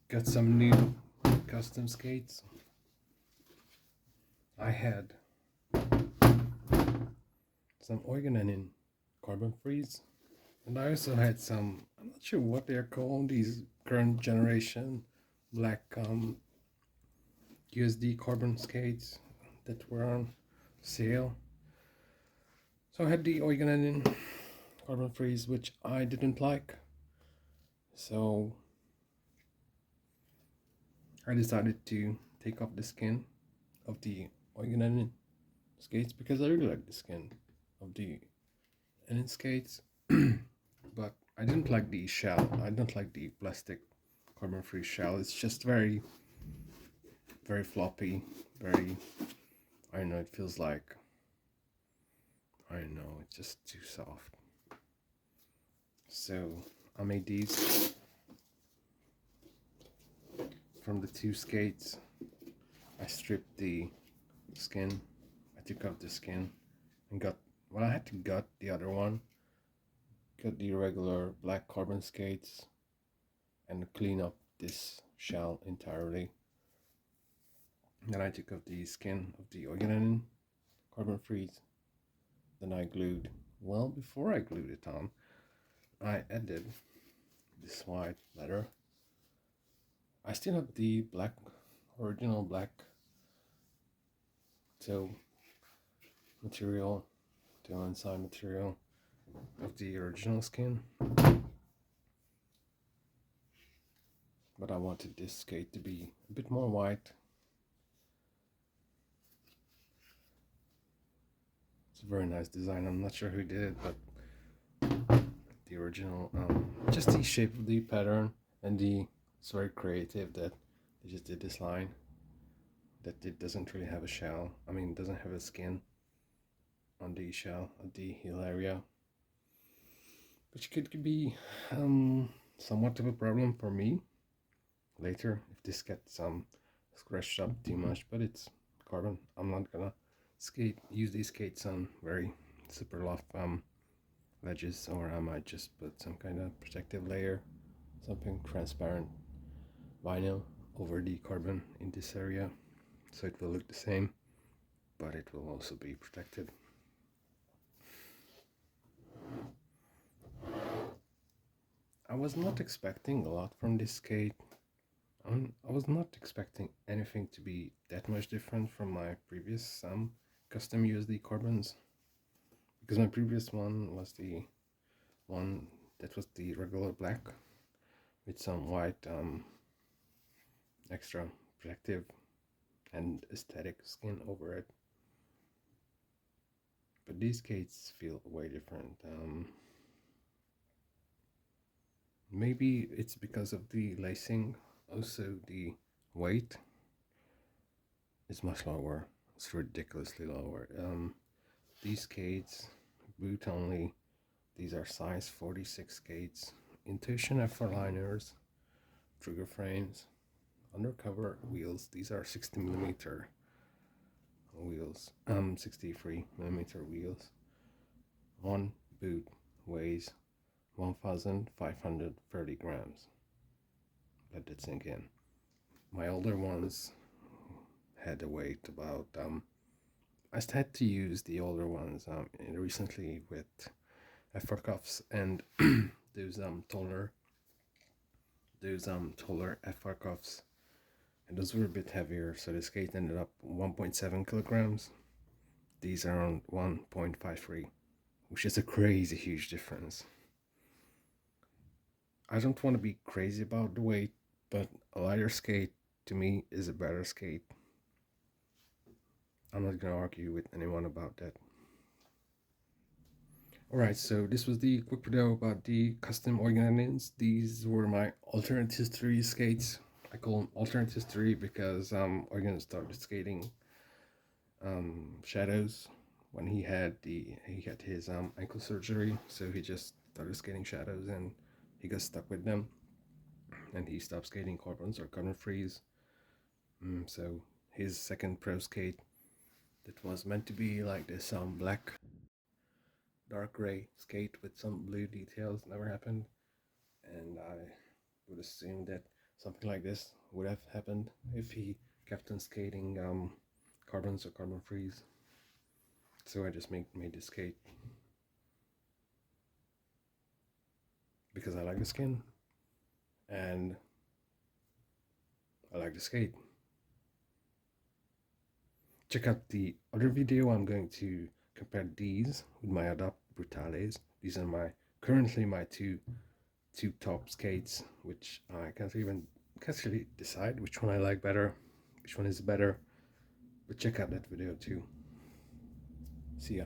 Got some new custom skates. I had some Eugen Enin carbon freeze, and I also had some. I'm not sure what they're called. These current generation black USD carbon skates that were on sale. So I had the Eugen Enin carbon freeze, which I didn't like. So I decided to take off the skin of the Eugen skates because I really like the skin of the Enin skates. But I didn't like the shell. I don't like the plastic carbon free shell. It's just very, very floppy. Very, I don't know, it feels like, I don't know, it's just too soft. So I made these from the two skates. I stripped the skin. I took off the skin and got, well, I had to gut the other one. Got the regular black carbon skates and clean up this shell entirely. Then I took off the skin of the Eugen carbon freeze. Then I glued, well, before I glued it on, I added this white leather. I still have the black, original black toe material, toe inside material of the original skin. But I wanted this skate to be a bit more white. It's a very nice design. I'm not sure who did it, but the original, just the shape of the pattern and it's very creative that they just did this line that it doesn't really have a shell. I mean, it doesn't have a skin on the shell at the heel area, which could be somewhat of a problem for me later if this gets scratched up too much. But it's carbon. I'm not gonna use these skates on very super rough ledges, or I might just put some kind of protective layer, something transparent vinyl over the carbon in this area, so it will look the same, but it will also be protected. I was not expecting a lot from this skate. I was not expecting anything to be that much different from my previous custom USD carbons, because my previous one was the one that was the regular black with some white extra protective and aesthetic skin over it. But these skates feel way different. Maybe it's because of the lacing. Also, the weight is much lower. It's ridiculously lower. These skates, boot only. These are size 46 skates. Intuition F4 liners, trigger frames, undercover wheels. These are 60mm wheels. 63mm wheels. One boot weighs 1,530 grams. Let that sink in. My older ones had a weight about I had to use the older ones recently with F4 cuffs and those taller F4 cuffs, and those were a bit heavier, so the skate ended up 1.7 kilograms. These are on 1.53, which is a crazy huge difference. I don't want to be crazy about the weight, but a lighter skate to me is a better skate. I'm not gonna argue with anyone about that. Alright, so this was the quick video about the custom Eugen. These were my alternate history skates. I call them alternate history because Eugen started skating shadows when he had his ankle surgery, so he just started skating shadows and he got stuck with them, and he stopped skating carbons or carbon freeze. So his second pro skate that was meant to be like this black dark gray skate with some blue details never happened, and I would assume that something like this would have happened if he kept on skating carbons or carbon frees. So I just made the skate because I like the skin and I like the skate. Check out the other video. I'm going to compare these with my Adapt Brutales. These are currently my two top skates, which I can't really decide which one I like better, which one is better. But check out that video too. See ya.